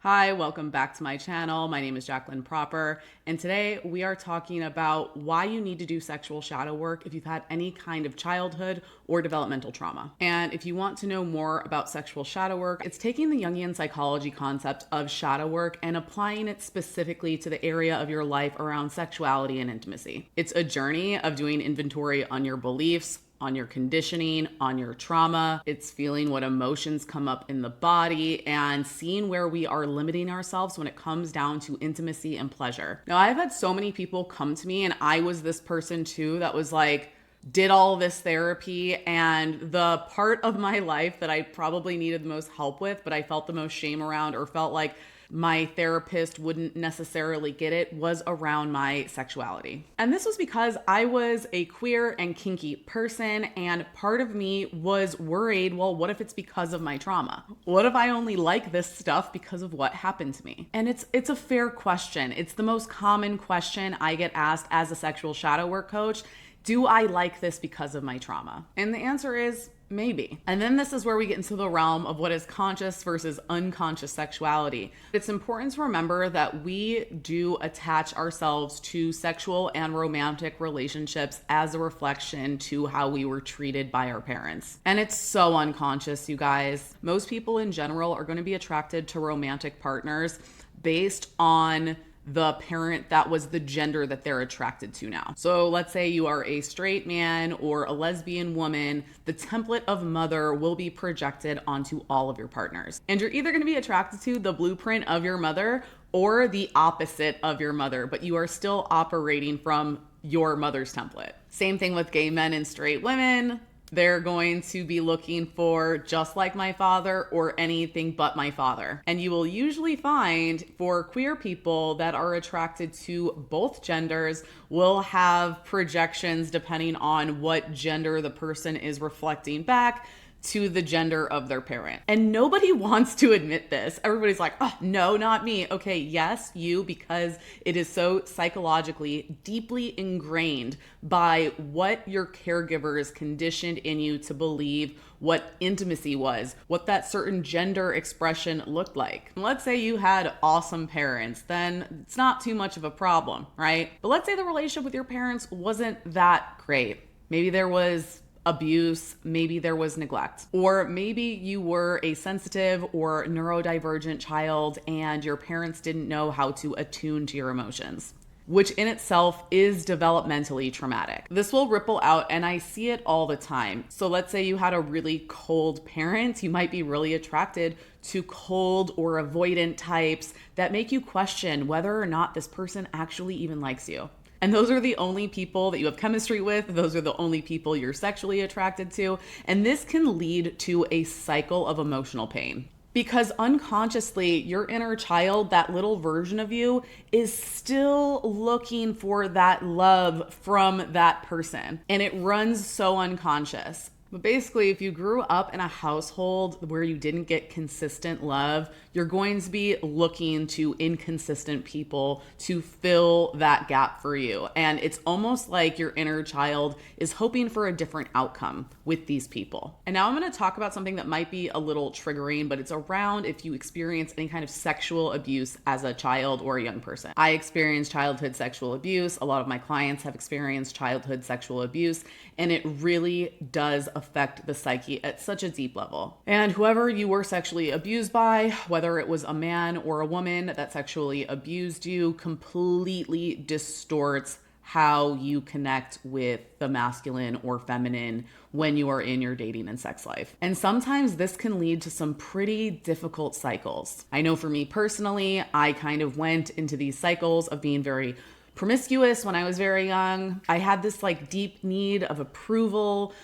Hi, welcome back to my channel. My name is Jacqueline Proper, and today we are talking about why you need to do sexual shadow work if you've had any kind of childhood or developmental trauma. And if you want to know more about sexual shadow work, it's taking the Jungian psychology concept of shadow work and applying it specifically to the area of your life around sexuality and intimacy. It's a journey of doing inventory on your beliefs, on your conditioning, on your trauma. It's feeling what emotions come up in the body and seeing where we are limiting ourselves when it comes down to intimacy and pleasure. Now, I've had so many people come to me, and I was this person too that was like, did all this therapy, and the part of my life that I probably needed the most help with, but I felt the most shame around or felt like my therapist wouldn't necessarily get it, was around my sexuality. And this was because I was a queer and kinky person, and part of me was worried, well, what if it's because of my trauma? What if I only like this stuff because of what happened to me? And it's a fair question. It's the most common question I get asked as a sexual shadow work coach. Do I like this because of my trauma? And the answer is maybe. And then this is where we get into the realm of what is conscious versus unconscious sexuality. It's important to remember that we do attach ourselves to sexual and romantic relationships as a reflection to how we were treated by our parents. And it's so unconscious, you guys. Most people in general are going to be attracted to romantic partners based on the parent that was the gender that they're attracted to now. So let's say you are a straight man or a lesbian woman, the template of mother will be projected onto all of your partners. And you're either going to be attracted to the blueprint of your mother or the opposite of your mother, but you are still operating from your mother's template. Same thing with gay men and straight women. They're going to be looking for just like my father or anything but my father. And you will usually find for queer people that are attracted to both genders will have projections depending on what gender the person is reflecting back to the gender of their parent. And nobody wants to admit this. Everybody's like, oh, no, not me. Okay, yes, you, because it is so psychologically deeply ingrained by what your caregivers conditioned in you to believe what intimacy was, what that certain gender expression looked like. Let's say you had awesome parents, then it's not too much of a problem, right? But let's say the relationship with your parents wasn't that great. Maybe there was abuse, maybe there was neglect, or maybe you were a sensitive or neurodivergent child and your parents didn't know how to attune to your emotions, which in itself is developmentally traumatic. This will ripple out, and I see it all the time. So let's say you had a really cold parent, you might be really attracted to cold or avoidant types that make you question whether or not this person actually even likes you. And those are the only people that you have chemistry with. Those are the only people you're sexually attracted to. And this can lead to a cycle of emotional pain. Because unconsciously, your inner child, that little version of you, is still looking for that love from that person. And it runs so unconscious. But basically, if you grew up in a household where you didn't get consistent love, you're going to be looking to inconsistent people to fill that gap for you. And it's almost like your inner child is hoping for a different outcome with these people. And now I'm going to talk about something that might be a little triggering, but it's around if you experience any kind of sexual abuse as a child or a young person. I experienced childhood sexual abuse. A lot of my clients have experienced childhood sexual abuse, and it really does affect the psyche at such a deep level. And whoever you were sexually abused by, whether it was a man or a woman that sexually abused you, completely distorts how you connect with the masculine or feminine when you are in your dating and sex life. And sometimes this can lead to some pretty difficult cycles. I know for me personally, I kind of went into these cycles of being very promiscuous when I was very young. I had this like deep need of approval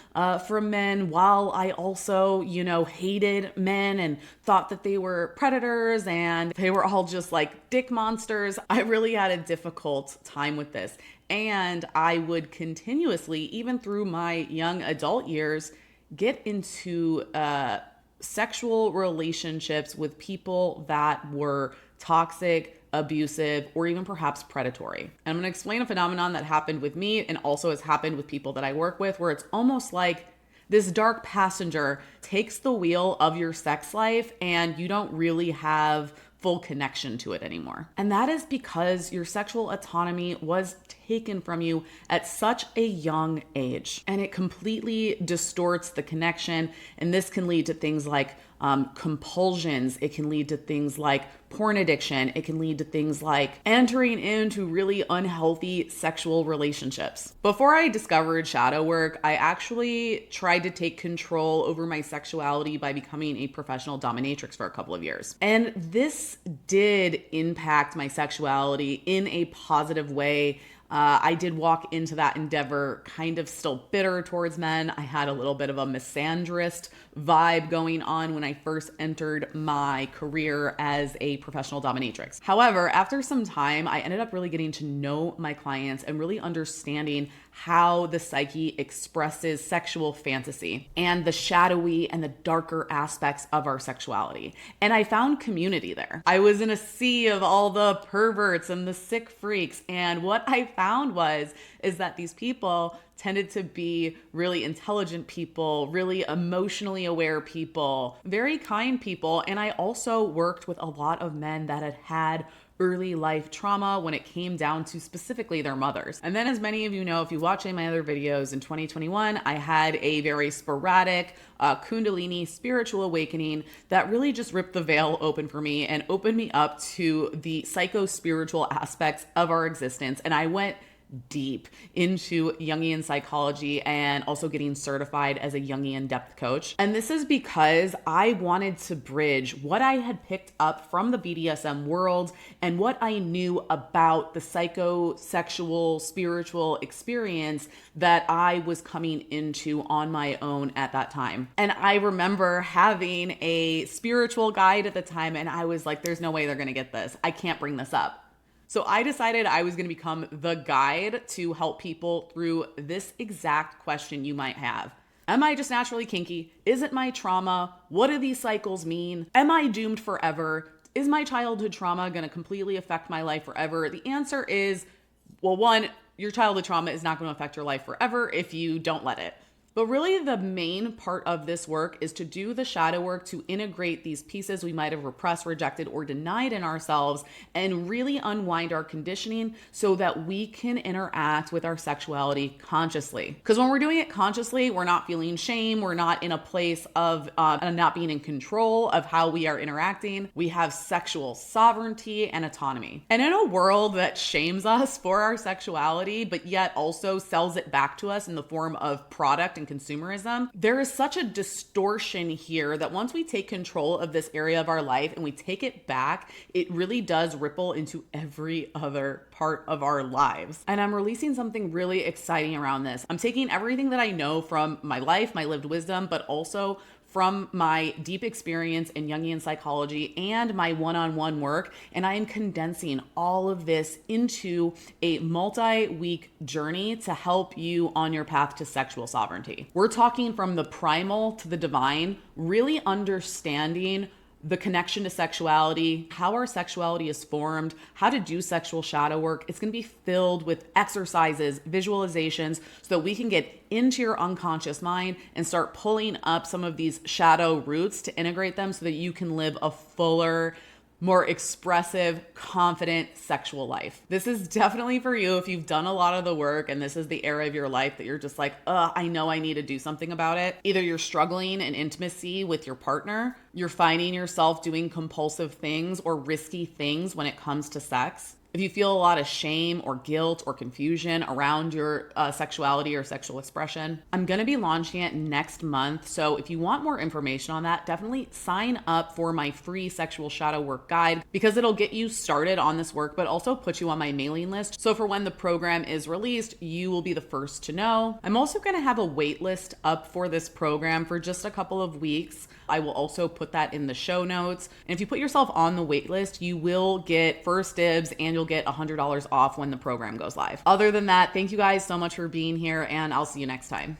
from men, while I also, hated men and thought that they were predators and they were all just like dick monsters. I really had a difficult time with this. And I would continuously, even through my young adult years, get into sexual relationships with people that were toxic, abusive, or even perhaps predatory. And I'm going to explain a phenomenon that happened with me and also has happened with people that I work with, where it's almost like this dark passenger takes the wheel of your sex life and you don't really have full connection to it anymore. And that is because your sexual autonomy was taken from you at such a young age, and it completely distorts the connection. And this can lead to things like compulsions. It can lead to things like porn addiction. It can lead to things like entering into really unhealthy sexual relationships. Before I discovered shadow work, I actually tried to take control over my sexuality by becoming a professional dominatrix for a couple of years. And this did impact my sexuality in a positive way. I did walk into that endeavor kind of still bitter towards men. I had a little bit of a misandrist vibe going on when I first entered my career as a professional dominatrix. However, after some time, I ended up really getting to know my clients and really understanding how the psyche expresses sexual fantasy and the shadowy and the darker aspects of our sexuality. And I found community there. I was in a sea of all the perverts and the sick freaks. And what I found is that these people tended to be really intelligent people, really emotionally aware people, very kind people. And I also worked with a lot of men that had had early life trauma when it came down to specifically their mothers. And then, as many of you know, if you watch any of my other videos, in 2021, I had a very sporadic Kundalini spiritual awakening that really just ripped the veil open for me and opened me up to the psycho-spiritual aspects of our existence. And I went deep into Jungian psychology and also getting certified as a Jungian depth coach. And this is because I wanted to bridge what I had picked up from the BDSM world and what I knew about the psychosexual spiritual experience that I was coming into on my own at that time. And I remember having a spiritual guide at the time, and I was like, there's no way they're going to get this. I can't bring this up. So I decided I was going to become the guide to help people through this exact question you might have. Am I just naturally kinky? Is it my trauma? What do these cycles mean? Am I doomed forever? Is my childhood trauma going to completely affect my life forever? The answer is, well, one, your childhood trauma is not going to affect your life forever if you don't let it. But really the main part of this work is to do the shadow work to integrate these pieces we might have repressed, rejected, or denied in ourselves and really unwind our conditioning so that we can interact with our sexuality consciously. Because when we're doing it consciously, we're not feeling shame. We're not in a place of not being in control of how we are interacting. We have sexual sovereignty and autonomy. And in a world that shames us for our sexuality, but yet also sells it back to us in the form of product and consumerism, there is such a distortion here that once we take control of this area of our life and we take it back, it really does ripple into every other part of our lives. And I'm releasing something really exciting around this. I'm taking everything that I know from my life, my lived wisdom, but also from my deep experience in Jungian psychology and my one-on-one work, and I am condensing all of this into a multi-week journey to help you on your path to sexual sovereignty. We're talking from the primal to the divine, really understanding the connection to sexuality, how our sexuality is formed, how to do sexual shadow work. It's going to be filled with exercises, visualizations, so that we can get into your unconscious mind and start pulling up some of these shadow roots to integrate them so that you can live a fuller, more expressive, confident sexual life. This is definitely for you if you've done a lot of the work and this is the area of your life that you're just like, I know I need to do something about it. Either you're struggling in intimacy with your partner, you're finding yourself doing compulsive things or risky things when it comes to sex. If you feel a lot of shame or guilt or confusion around your sexuality or sexual expression, I'm going to be launching it next month. So if you want more information on that, definitely sign up for my free sexual shadow work guide because it'll get you started on this work, but also put you on my mailing list. So for when the program is released, you will be the first to know. I'm also going to have a wait list up for this program for just a couple of weeks. I will also put that in the show notes. And if you put yourself on the wait list, you will get first dibs and you'll get $100 off when the program goes live. Other than that, thank you guys so much for being here, and I'll see you next time.